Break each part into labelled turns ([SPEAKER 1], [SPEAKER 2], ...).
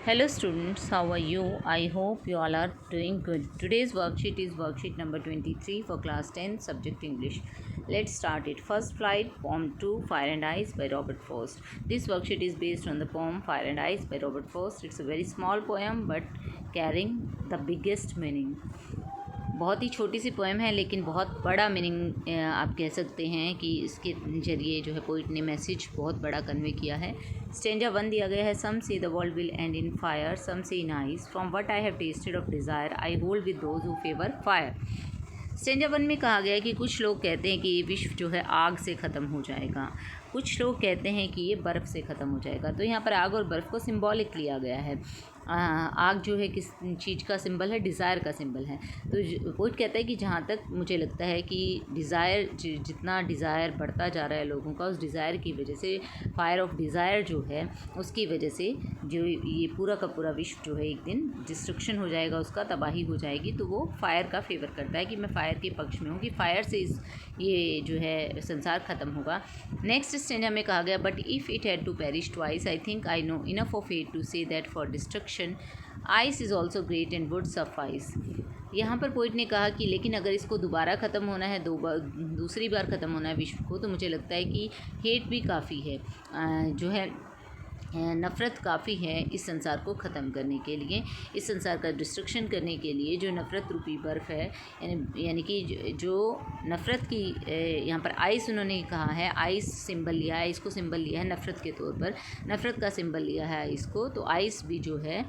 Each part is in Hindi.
[SPEAKER 1] Hello students, how are you? I hope you all are doing good. Today's worksheet is worksheet number 23 for class 10 subject English. Let's start it. First flight, poem 2, Fire and Ice by Robert Frost. This worksheet is based on the poem Fire and Ice by Robert Frost. It's a very small poem but carrying the biggest meaning. बहुत ही छोटी सी पोएम है लेकिन बहुत बड़ा मीनिंग आप कह सकते हैं कि इसके ज़रिए जो है पोइट ने मैसेज बहुत बड़ा कन्वे किया है। स्टेंजा 1 दिया गया है, some say the world will end in fire, some say in ice, from what I have tasted of desire I hold with those who favour fire. Stanza 1 में कहा गया है कि कुछ लोग कहते हैं कि ये विश्व जो है आग से ख़त्म हो जाएगा, कुछ लोग कहते हैं कि ये बर्फ़ से ख़त्म हो जाएगा। तो यहाँ पर आग और बर्फ़ को सिंबॉलिक लिया गया है। आग जो है किस चीज़ का सिंबल है? डिज़ायर का सिंबल है। तो पोइट कहता है कि जहाँ तक मुझे लगता है कि डिज़ायर जितना डिज़ायर बढ़ता जा रहा है लोगों का, उस डिज़ायर की वजह से, फायर ऑफ डिज़ायर जो है उसकी वजह से जो ये पूरा का पूरा विश्व जो है एक दिन डिस्ट्रक्शन हो जाएगा, उसका तबाही हो जाएगी। तो वो फायर का फेवर करता है कि मैं फ़ायर के पक्ष में हूँ कि फायर से ये जो है संसार ख़त्म होगा। नेक्स्ट स्टेंजा में कहा गया, but if it had to perish twice I think I know enough of it to say that for destruction ice is also great and would suffice. यहाँ पर पोइट ने कहा कि लेकिन अगर इसको दोबारा ख़त्म होना है, दूसरी बार ख़त्म होना है विश्व को, तो मुझे लगता है कि हेट भी काफ़ी है, जो है नफ़रत काफ़ी है इस संसार को ख़त्म करने के लिए, इस संसार का डिस्ट्रक्शन करने के लिए। जो नफ़रत रूपी बर्फ़ है, यानी कि जो नफ़रत की यहाँ पर आइस उन्होंने कहा है, आइस सिंबल लिया है, इसको सिंबल लिया है नफ़रत के तौर पर, नफ़रत का सिंबल लिया है आइस को। तो आइस भी जो है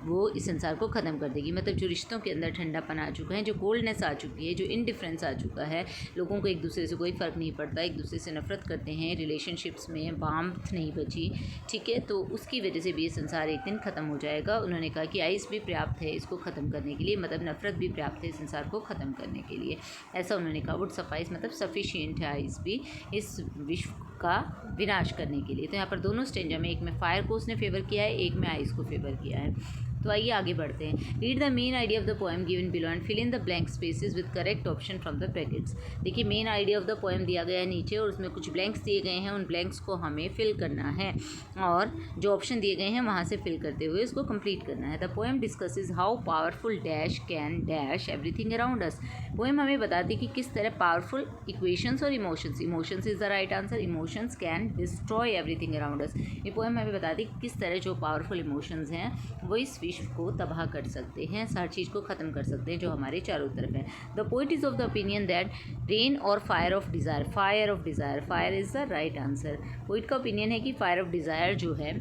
[SPEAKER 1] वो इस संसार को ख़त्म कर देगी। मतलब जो रिश्तों के अंदर ठंडापन आ चुका है, जो कोल्डनेस आ चुकी है, जो इनडिफरेंस आ चुका है, लोगों को एक दूसरे से कोई फ़र्क नहीं पड़ता, एक दूसरे से नफ़रत करते हैं, रिलेशनशिप्स में वार्मथ नहीं बची, ठीक है, तो उसकी वजह से भी ये संसार एक दिन ख़त्म हो जाएगा। उन्होंने कहा कि आइस भी पर्याप्त है इसको ख़त्म करने के लिए, मतलब नफ़रत भी पर्याप्त है इस संसार को ख़त्म करने के लिए, ऐसा उन्होंने कहा। वुड सफाइस मतलब सफिशिएंट है आइस भी इस विश्व का विनाश करने के लिए। तो यहाँ पर दोनों स्टेंजा में, एक में फायर को उसने फेवर किया है, एक में आइस को फेवर किया है। तो आइए आगे बढ़ते हैं। Read the main idea of the poem given below and fill in the blank spaces with correct option from the brackets. देखिए main idea of the poem दिया गया है नीचे और उसमें कुछ ब्लैंक्स दिए गए हैं, उन ब्लैंक्स को हमें फिल करना है और जो ऑप्शन दिए गए हैं वहाँ से फिल करते हुए इसको कंप्लीट करना है। The poem discusses how powerful dash can dash everything around us. Poem हमें बताती है कि किस तरह पावरफुल इक्वेशंस और emotions is the right answer, emotions can destroy everything around us. ये पोएम हमें बताती है कि किस तरह जो पावरफुल इमोशंस हैं वो इस विश्व को तबाह कर सकते हैं, हर चीज़ को ख़त्म कर सकते हैं जो हमारे चारों तरफ है। The poet is of the opinion that rain और fire of desire, fire is the right answer. Poet का ओपिनियन है कि फायर ऑफ डिज़ायर जो है,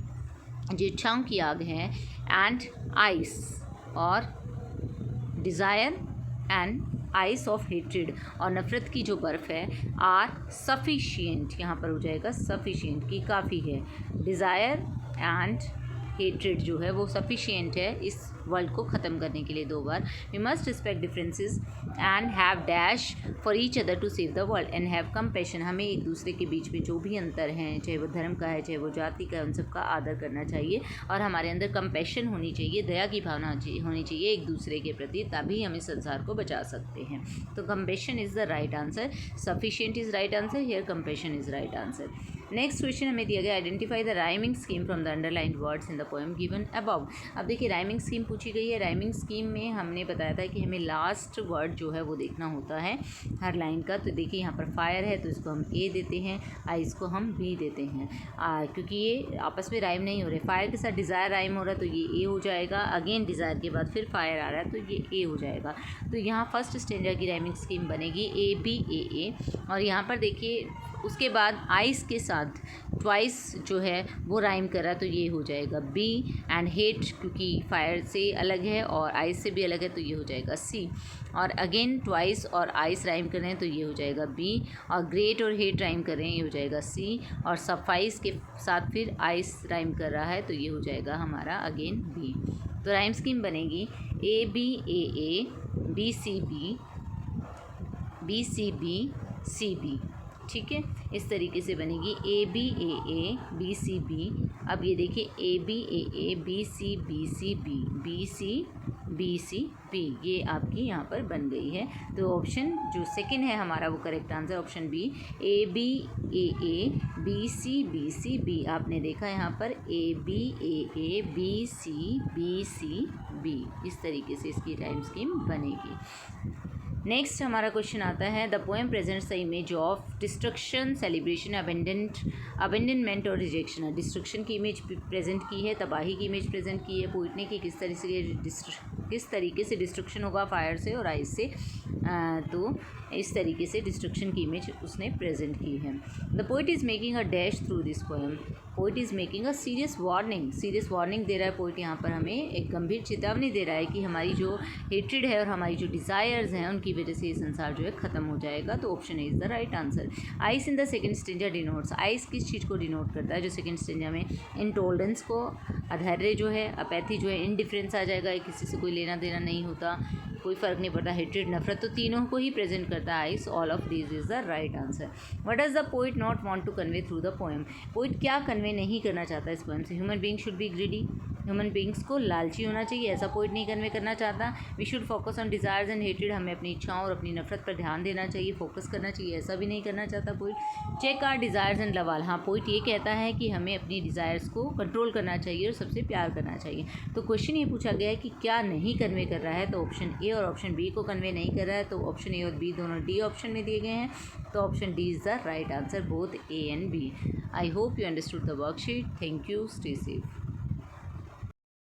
[SPEAKER 1] जो इच्छाओं की आग है, एंड आइस और desire and ice of hatred और नफ़रत की जो बर्फ़ है, आर सफिशिएंट, यहाँ पर हो जाएगा सफिशिएंट की काफ़ी है, डिज़ायर एंड हेट्रेड जो है वो सफिशिएंट है इस वर्ल्ड को ख़त्म करने के लिए। दो बार we must respect differences and have dash for each other to save the world and have compassion. हमें एक दूसरे के बीच में जो भी अंतर हैं, चाहे वो धर्म का है, चाहे वो जाति का है, उन सबका आदर करना चाहिए और हमारे अंदर कंपैशन होनी चाहिए, दया की भावना होनी चाहिए एक दूसरे के प्रति, तभी हम इस संसार को बचा सकते हैं। तो compassion is the right answer, sufficient is right answer, here compassion is right answer. Next question हमें दिया गया, identify the rhyming scheme from the underlined words in the poem given above. अब देखिए राइमिंग स्कीम पूछी गई है। राइमिंग स्कीम में हमने बताया था कि हमें लास्ट वर्ड जो है वो देखना होता है हर लाइन का। तो देखिए यहाँ पर फायर है तो इसको हम ए देते हैं, आइस को हम बी देते हैं, क्योंकि ये आपस में राइम नहीं हो रहे। फायर के साथ डिज़ायर राइम हो रहा है तो ये ए हो जाएगा, अगेन डिज़ायर के बाद फिर फायर आ रहा है तो ये ए हो जाएगा। तो यहाँ फर्स्ट स्टेंजा की राइमिंग स्कीम बनेगी ए बी ए। और यहाँ पर देखिए उसके बाद आइस के साथ ट्वाइस जो है वो राइम कर रहा है तो ये हो जाएगा बी, एंड हेट क्योंकि फायर से अलग है और आइस से भी अलग है तो ये हो जाएगा सी। और अगेन ट्वाइस और आइस राइम कर रहे हैं तो ये हो जाएगा बी, और ग्रेट और हेट राइम कर रहे हैं ये हो जाएगा सी, और सफाइस के साथ फिर आइस राइम कर रहा है तो ये हो जाएगा हमारा अगेन बी। तो राइम स्कीम बनेगी A B C B C B, ठीक है, इस तरीके से बनेगी ए बी सी बी। अब ये देखिए A B C B C B B C P, ये आपकी यहाँ पर बन गई है। तो ऑप्शन जो सेकंड है हमारा वो correct answer option B, A B A B C B. आपने देखा यहाँ पर ए ए बी सी बी, इस तरीके से इसकी राइम स्कीम बनेगी। नेक्स्ट हमारा क्वेश्चन आता है, the poem presents the image of destruction, celebration, abandonment और रिजेक्शन। डिस्ट्रक्शन की इमेज प्रेजेंट की है, तबाही की इमेज प्रेजेंट की है पोइट ने कि किस तरीके से डिस्ट्रक्शन होगा फायर से और आइस से। तो इस तरीके से डिस्ट्रक्शन की इमेज उसने प्रेजेंट की है। The poet is making a dash through this poem, poet is making a serious warning दे रहा है पोइट यहाँ पर हमें एक गंभीर चेतावनी दे रहा है कि हमारी जो हेट्रेड है और हमारी जो डिज़ायर्स हैं उनकी वजह से ये संसार जो है ख़त्म हो जाएगा। तो option A is the right answer. Ice in the second stanza denotes, ice किस चीज़ को डिनोट करता है जो सेकंड स्टेंजा में, इंटॉलरेंस को, अधैर्य जो है, अपैथी जो है, इनडिफरेंस आ जाएगा, किसी से कोई लेना देना नहीं होता, कोई फ़र्क नहीं पड़ता, हेट्रेड, नफरत, तो तीनों को ही प्रेजेंट करता है ice. All of this is the right answer. What does the poet not want to convey through the poem, poet क्या कन्वे नहीं करना चाहता इस पोएम से? Human being should be greedy, human beings को लालची होना चाहिए, ऐसा पोइट नहीं कन्वे करना चाहता। We should focus on desires and hatred, हमें अपनी इच्छाओं और अपनी नफरत पर ध्यान देना चाहिए, फोकस करना चाहिए, ऐसा भी नहीं करना चाहता poet. Check our desires and love all, हाँ पोइट ये कहता है कि हमें अपनी डिज़ायर्स को कंट्रोल करना चाहिए और सबसे प्यार करना चाहिए। तो क्वेश्चन ये पूछा गया है कि क्या नहीं कन्वे कर रहा है, तो ऑप्शन ए और ऑप्शन बी को कन्वे नहीं कर रहा है, तो ऑप्शन ए और बी दोनों डी ऑप्शन में दिए गए हैं। तो option D is the right answer, both A and B. I hope you understood the worksheet. Thank you, stay safe.